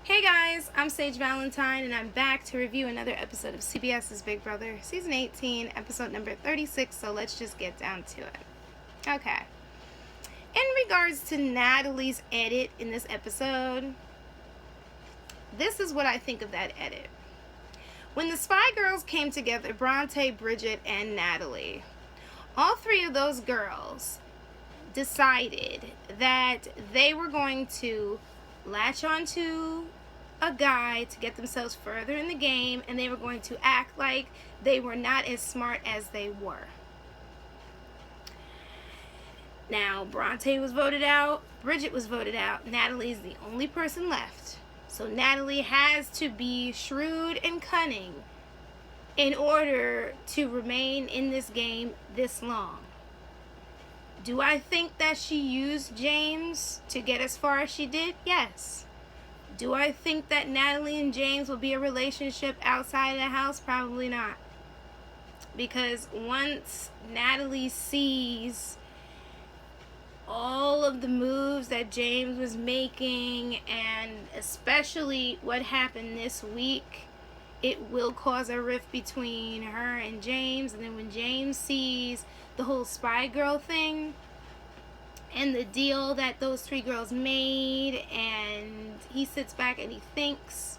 Hey guys, I'm Sage Valentine and I'm back to review another episode of CBS's Big Brother, Season 18, episode number 36, so let's just get down to it. Okay. In regards to Natalie's edit in this episode, this is what I think of that edit. When the Spy Girls came together, Bronte, Bridget, and Natalie, all three of those girls decided that they were going to latch onto a guy to get themselves further in the game, and they were going to act like they were not as smart as they were. Now, Bronte was voted out, Bridget was voted out, Natalie is the only person left. So Natalie has to be shrewd and cunning in order to remain in this game this long. Do I think that she used James to get as far as she did? Yes. Do I think that Natalie and James will be a relationship outside of the house? Probably not. Because once Natalie sees all of the moves that James was making, and especially what happened this week, it will cause a rift between her and James. And then when James sees the whole Spy Girl thing and the deal that those three girls made, and he sits back and he thinks,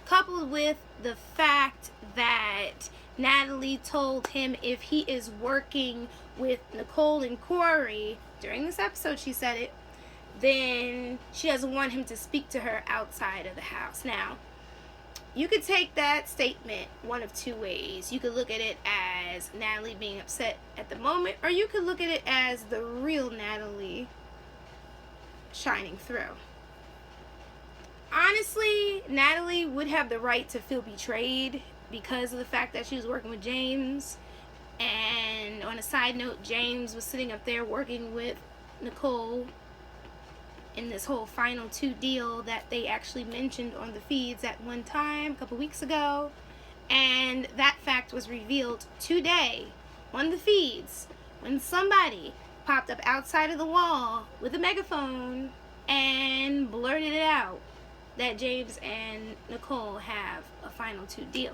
coupled with the fact that Natalie told him if he is working with Nicole and Corey, during this episode she said it, then she doesn't want him to speak to her outside of the house. Now, you could take that statement one of two ways. You could look at it as Natalie being upset at the moment, or you could look at it as the real Natalie shining through. Honestly, Natalie would have the right to feel betrayed because of the fact that she was working with James. And on a side note, James was sitting up there working with Nicole in this whole final two deal that they actually mentioned on the feeds at one time a couple weeks ago. And that fact was revealed today on the feeds when somebody popped up outside of the wall with a megaphone and blurted it out that James and Nicole have a final two deal.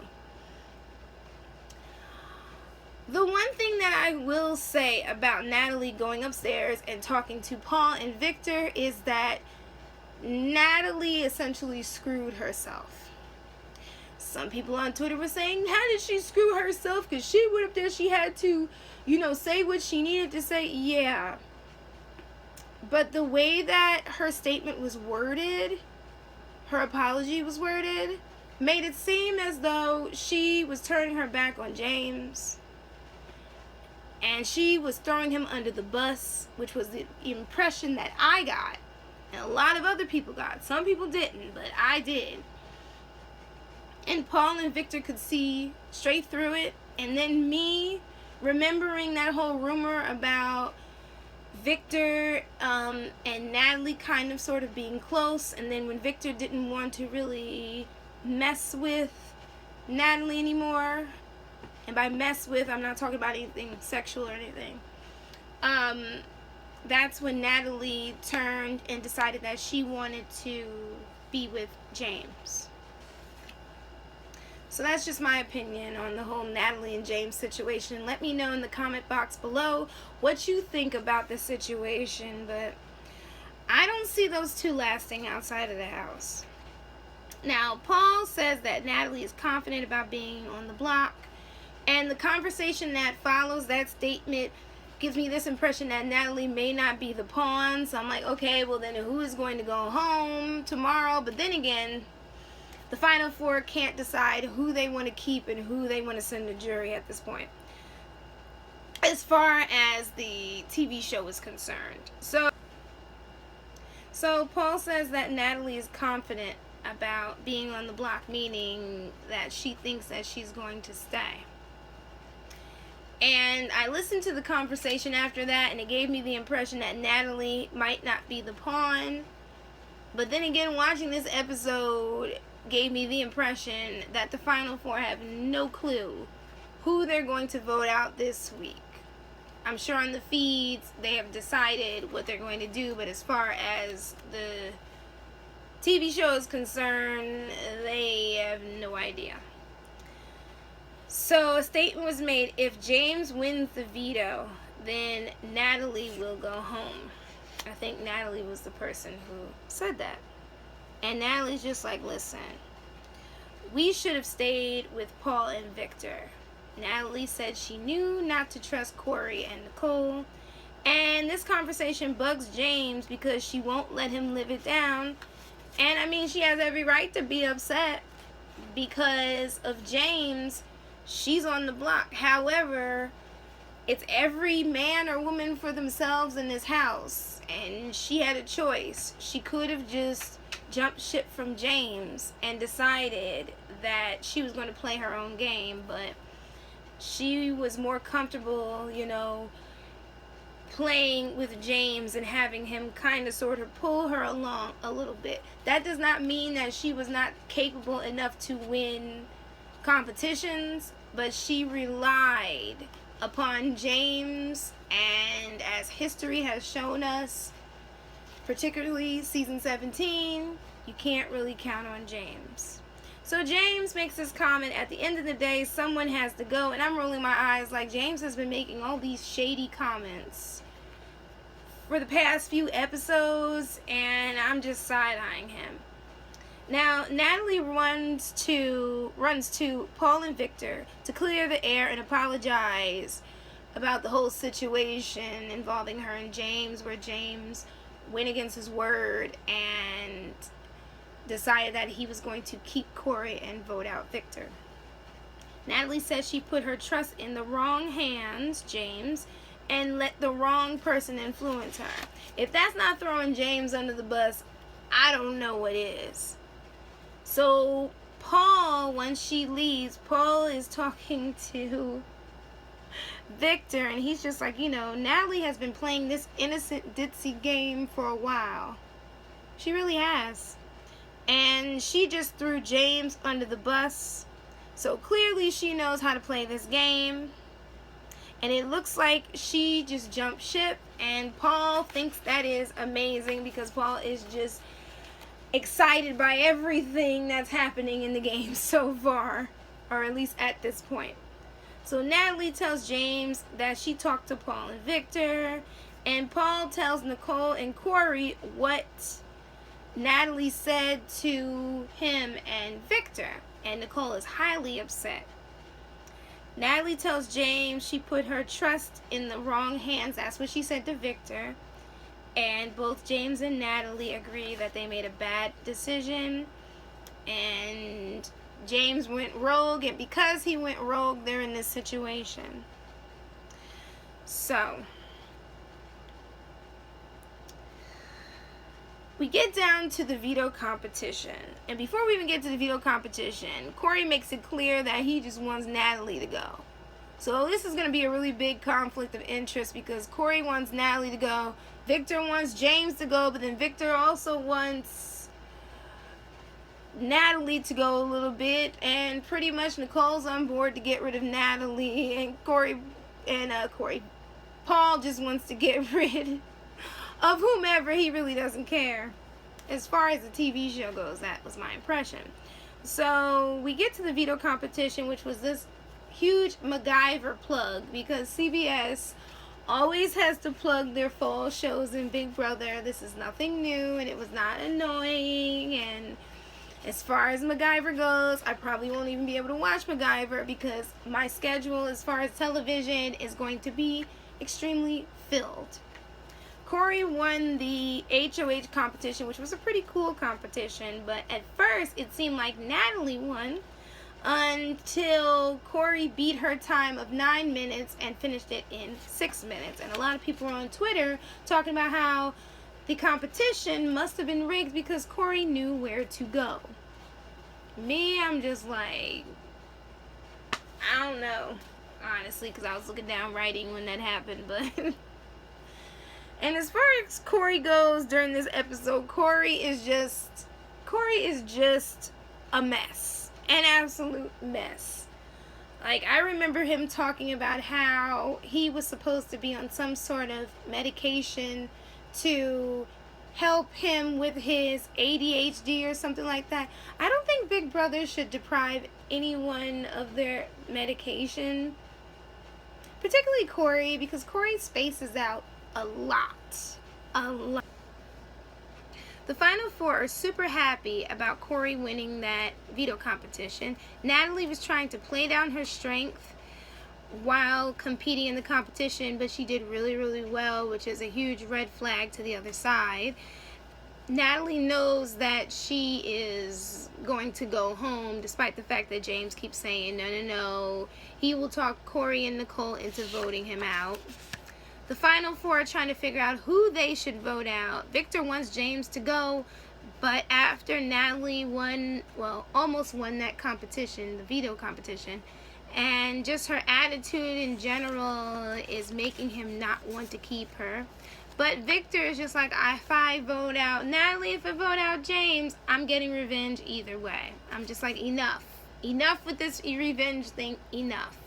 The one thing that I will say about Natalie going upstairs and talking to Paul and Victor is that Natalie essentially screwed herself. Some people on Twitter were saying, how did she screw herself? Because she went up there, she had to, say what she needed to say. Yeah. But the way that her statement was worded, her apology was worded, made it seem as though she was turning her back on James. And she was throwing him under the bus, which was the impression that I got. And a lot of other people got. Some people didn't, but I did. And Paul and Victor could see straight through it. And then me remembering that whole rumor about Victor and Natalie kind of sort of being close. And then when Victor didn't want to really mess with Natalie anymore, and by mess with, I'm not talking about anything sexual or anything. That's when Natalie turned and decided that she wanted to be with James. So that's just my opinion on the whole Natalie and James situation. Let me know in the comment box below what you think about the situation. But I don't see those two lasting outside of the house. Now, Paul says that Natalie is confident about being on the block. And the conversation that follows that statement gives me this impression that Natalie may not be the pawn. So I'm like, okay, well then who is going to go home tomorrow? But then again, the final four can't decide who they want to keep and who they want to send to jury at this point, as far as the TV show is concerned. So Paul says that Natalie is confident about being on the block, meaning that she thinks that she's going to stay. And I listened to the conversation after that, and it gave me the impression that Natalie might not be the pawn. But then again, watching this episode gave me the impression that the final four have no clue who they're going to vote out this week. I'm sure on the feeds they have decided what they're going to do, but as far as the TV show is concerned, they have no idea. So a statement was made, if James wins the veto, then Natalie will go home. I think Natalie was the person who said that. And Natalie's just like, listen, we should have stayed with Paul and Victor. Natalie said she knew not to trust Corey and Nicole. And this conversation bugs James because she won't let him live it down. And I mean, she has every right to be upset because of James. She's on the block. However, it's every man or woman for themselves in this house. And she had a choice. She could have just jumped ship from James and decided that she was going to play her own game. But she was more comfortable, playing with James and having him kind of sort of pull her along a little bit. That does not mean that she was not capable enough to win competitions, but she relied upon James, and as history has shown us, particularly season 17, you can't really count on James. So James makes this comment, at the end of the day, someone has to go, and I'm rolling my eyes like James has been making all these shady comments for the past few episodes, and I'm just side-eyeing him. Now, Natalie runs to Paul and Victor to clear the air and apologize about the whole situation involving her and James, where James went against his word and decided that he was going to keep Corey and vote out Victor. Natalie says she put her trust in the wrong hands, James, and let the wrong person influence her. If that's not throwing James under the bus, I don't know what is. So Paul, when she leaves, Paul is talking to Victor, and he's just like, Natalie has been playing this innocent ditzy game for a while. She really has. And she just threw James under the bus. So clearly she knows how to play this game. And it looks like she just jumped ship. And Paul thinks that is amazing because Paul is just excited by everything that's happening in the game so far. Or at least at this point. So Natalie tells James that she talked to Paul and Victor. And Paul tells Nicole and Corey what Natalie said to him and Victor. And Nicole is highly upset. Natalie tells James she put her trust in the wrong hands. That's what she said to Victor. And both James and Natalie agree that they made a bad decision. And James went rogue. And because he went rogue, they're in this situation. So we get down to the veto competition. And before we even get to the veto competition, Corey makes it clear that he just wants Natalie to go. So this is going to be a really big conflict of interest because Corey wants Natalie to go. Victor wants James to go, but then Victor also wants Natalie to go a little bit. And pretty much Nicole's on board to get rid of Natalie. And Paul just wants to get rid of whomever. He really doesn't care. As far as the TV show goes, that was my impression. So we get to the veto competition, which was this huge MacGyver plug because CBS always has to plug their fall shows in Big Brother. This is nothing new, and it was not annoying. And as far as MacGyver goes, I probably won't even be able to watch MacGyver because my schedule as far as television is going to be extremely filled. Corey won the HOH competition, which was a pretty cool competition, but at first it seemed like Natalie won until Corey beat her time of 9 minutes and finished it in 6 minutes. And a lot of people were on Twitter talking about how the competition must have been rigged because Corey knew where to go. Me, I'm just like, I don't know, honestly, because I was looking down writing when that happened, but and as far as Corey goes during this episode, Corey is just a mess. An absolute mess. Like, I remember him talking about how he was supposed to be on some sort of medication to help him with his ADHD or something like that. I don't think Big Brother should deprive anyone of their medication, particularly Corey, because Corey spaces out a lot. A lot. The final four are super happy about Corey winning that veto competition. Natalie was trying to play down her strength while competing in the competition, but she did really, really well, which is a huge red flag to the other side. Natalie knows that she is going to go home, despite the fact that James keeps saying, no, he will talk Corey and Nicole into voting him out. The final four are trying to figure out who they should vote out. Victor wants James to go, but after Natalie almost won that competition, the veto competition, and just her attitude in general is making him not want to keep her. But Victor is just like, if I vote out Natalie, if I vote out James, I'm getting revenge either way. I'm just like, enough. Enough with this revenge thing, enough.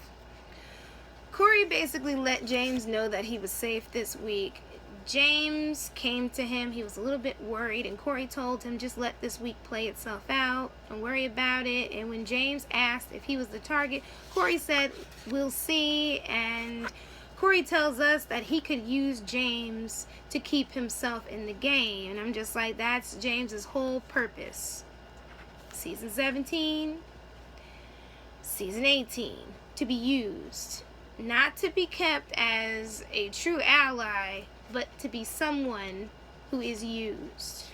Corey basically let James know that he was safe this week. James came to him. He was a little bit worried, and Corey told him, just let this week play itself out. Don't worry about it. And when James asked if he was the target, Corey said, we'll see. And Corey tells us that he could use James to keep himself in the game. And I'm just like, that's James's whole purpose. Season 17, Season 18, to be used. Not to be kept as a true ally, but to be someone who is used.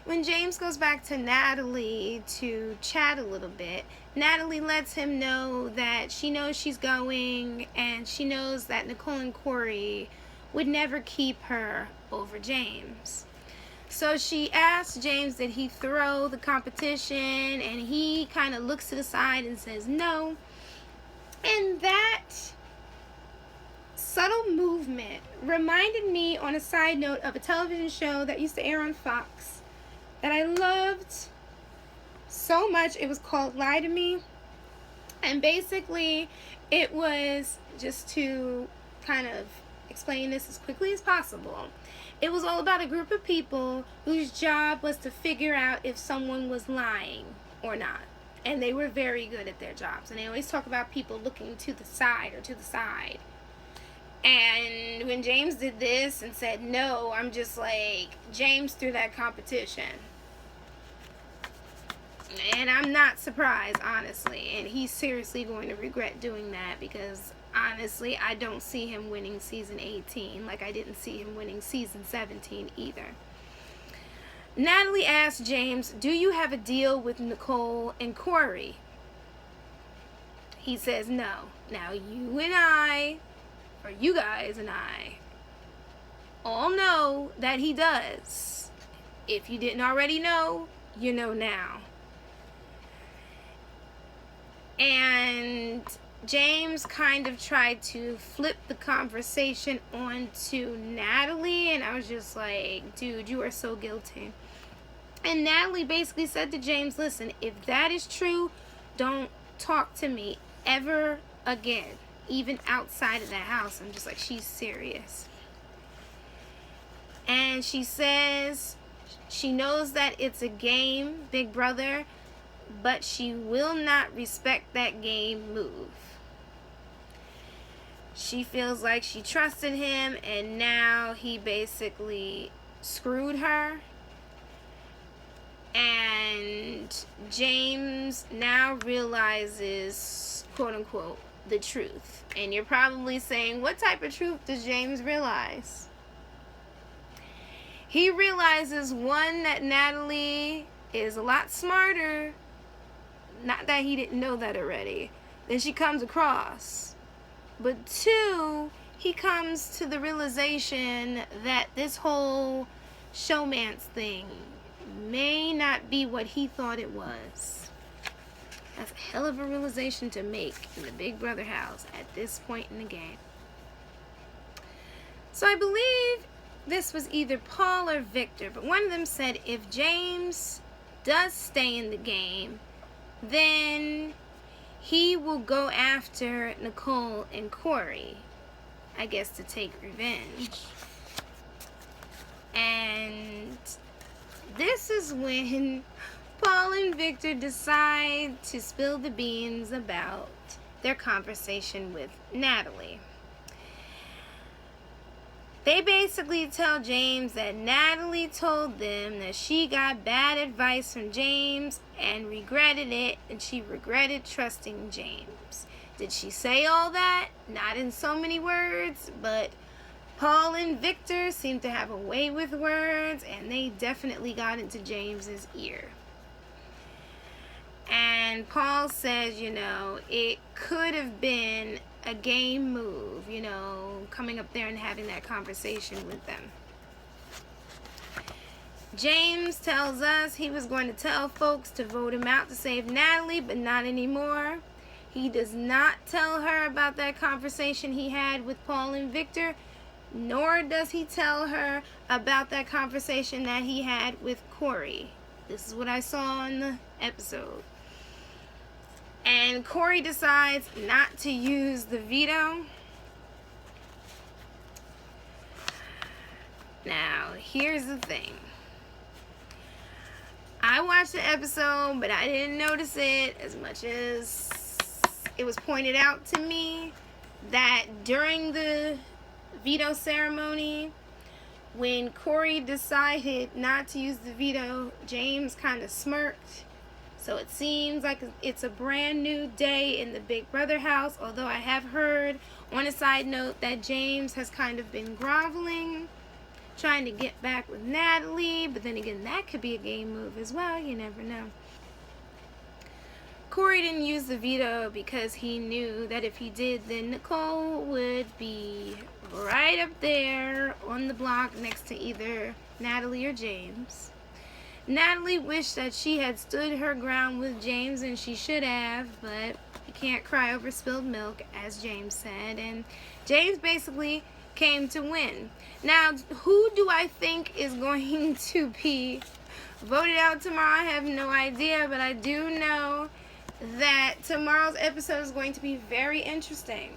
When James goes back to Natalie to chat a little bit, Natalie lets him know that she knows she's going, and she knows that Nicole and Corey would never keep her over James. So she asks James did he throw the competition, and he kind of looks to the side and says no. And that subtle movement reminded me, on a side note, of a television show that used to air on Fox that I loved so much. It was called Lie to Me. And basically it was, just to kind of explain this as quickly as possible, it was all about a group of people whose job was to figure out if someone was lying or not. And they were very good at their jobs. And they always talk about people looking to the side or to the side. And when James did this and said no, I'm just like, James threw that competition. And I'm not surprised, honestly. And he's seriously going to regret doing that, because honestly, I don't see him winning season 18, like I didn't see him winning season 17 either. Natalie asked James, do you have a deal with Nicole and Corey? He says no. Now you and I, or you guys and I, all know that he does. If you didn't already know, you know now. And James kind of tried to flip the conversation onto Natalie, and I was just like, dude, you are so guilty. And Natalie basically said to James, listen, if that is true, don't talk to me ever again, even outside of that house. I'm just like, she's serious. And she says she knows that it's a game, Big Brother, but she will not respect that game move. She feels like she trusted him, and now he basically screwed her. And James now realizes, quote unquote, the truth. And you're probably saying, what type of truth does James realize? He realizes, one, that Natalie is a lot smarter. Not that he didn't know that already, than she comes across. But two, he comes to the realization that this whole showmance thing may not be what he thought it was. That's a hell of a realization to make in the Big Brother house at this point in the game. So I believe this was either Paul or Victor, but one of them said if James does stay in the game, then he will go after Nicole and Corey, I guess, to take revenge. And this is when Paul and Victor decide to spill the beans about their conversation with Natalie. They basically tell James that Natalie told them that she got bad advice from James and regretted it, and she regretted trusting James. Did she say all that? Not in so many words, but Paul and Victor seem to have a way with words, and they definitely got into James's ear. And Paul says, it could have been a game move, coming up there and having that conversation with them. James tells us he was going to tell folks to vote him out to save Natalie, but not anymore. He does not tell her about that conversation he had with Paul and Victor, nor does he tell her about that conversation that he had with Corey. This is what I saw in the episode. And Corey decides not to use the veto. Now, here's the thing. I watched the episode, but I didn't notice it as much as it was pointed out to me that during the veto ceremony, when Corey decided not to use the veto, James kind of smirked. So it seems like it's a brand new day in the Big Brother house, although I have heard on a side note that James has kind of been groveling, trying to get back with Natalie, but then again, that could be a game move as well. You never know. Corey didn't use the veto because he knew that if he did, then Nicole would be right up there on the block next to either Natalie or James. Natalie wished that she had stood her ground with James, and she should have, but you can't cry over spilled milk, as James said, and James basically came to win. Now, who do I think is going to be voted out tomorrow? I have no idea, but I do know that tomorrow's episode is going to be very interesting.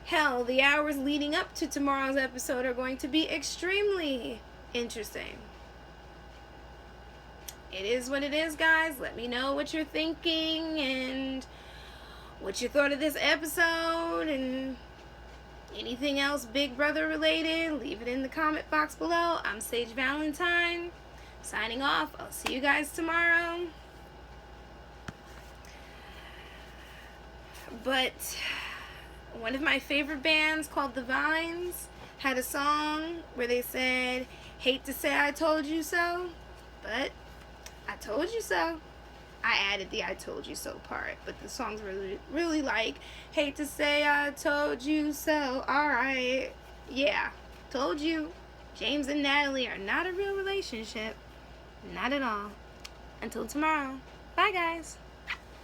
Hell, the hours leading up to tomorrow's episode are going to be extremely interesting. It is what it is, guys. Let me know what you're thinking and what you thought of this episode and anything else Big Brother related. Leave it in the comment box below. I'm Sage Valentine, signing off. I'll see you guys tomorrow. But one of my favorite bands called The Vines had a song where they said, "Hate to say I told you so, but I told you so." I added the "I told you so" part, but the song's really like, "Hate to say I told you so." Alright, yeah, told you. James and Natalie are not a real relationship. Not at all. Until tomorrow. Bye, guys.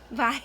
Bye.